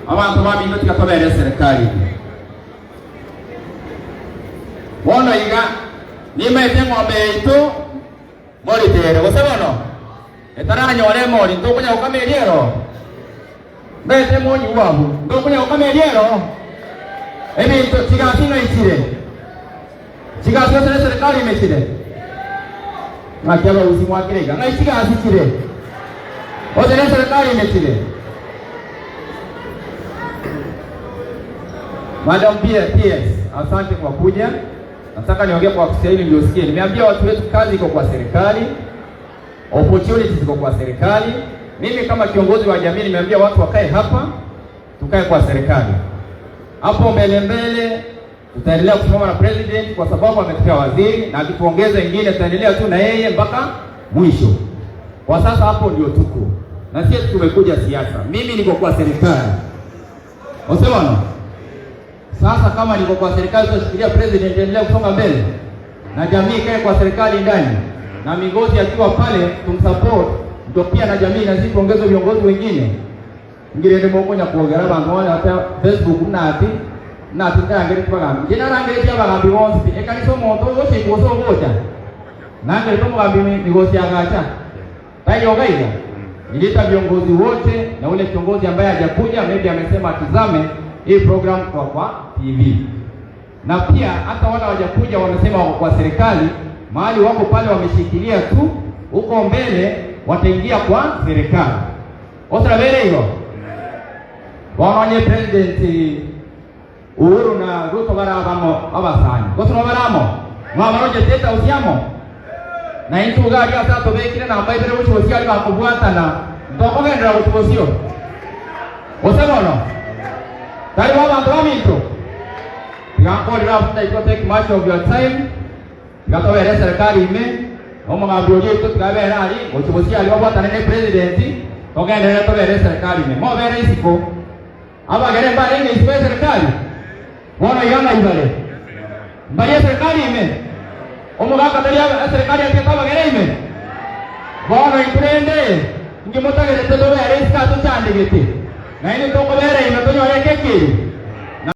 abantu babintu tikatobere serikali bono iga nimete ng'ombe itu moritere gosebono etaranyore mori ntokunya ukameriero bete monyi wabu ntokunya ukameriero ebintu kigasino ikire kigasino serikali imekire ngakiaba usimu akirega ngaikiga kire ote serikali imekire. Madam PS, asante kwa kuja. Nataka niongee kwa Kiswahili ndio usikie. Nimeambia watu wetu kazi iko kwa serikali, opportunities ziko kwa serikali. Mimi kama kiongozi wa jamii nimeambia watu wakae hapa, tukae kwa serikali. Hapo mbele tutaendelea kusimama na president kwa sababu ametupea waziri, na akituongeza ingine tutaendelea tu na yeye mpaka mwisho. Kwa sasa hapo ndio tuko. Na sisi tumekuja siasa. Mimi niko kwa serikali. Usiona? Sasa kama niko kwa serikali tutashikilia president endelea kusonga mbele na jamii kae kwa serikali ndani na migozi akiwa pale tumsupport, ndio pia na jamii na sisi tuongeze viongozi wengine ngirende mokonya kuogera bantu wale hata Facebook na tika ngere twagambi jina rangere tia bagambi wonsi ekaniso monto wote kuso ngoja na ngere to mugambi migozi agacha tayo gaiza nilita viongozi wote na ule kiongozi ambaye hajakuja maybe amesema atizame hii program kwa TV. Na pia hata wale hawajakuja wamesema wako kwa serikali, mahali wako pale wameshikilia tu, huko mbele wataingia kwa serikali. Otra vile hiyo. Wanaonye president Uhuru na Ruto barabamo abasani. Koso baramo. Mwabaroje teta usiamo. Na intu gari asa to bekire na ambaye bere uchi usiali bakubwatana. Ndoko gendera utubosio. Osebono. Tari abantu baminto. Tigakorera after it take much of your time. Tigatobere serikali ime. Omo ngabyoje to tigabera ali ochibosi ali wabwatana ne president. Togendera tobere serikali ime. Mo bere isiko. Aba gere mbare nge isiko serikali. Wana yana ibale. Mbare serikali ime. Omo gakataria serikali atitaba gere ime. Wana iprende. Ngimotagere tobere iska to chandigete. Na ini toko bere ime tonyo yake kiri.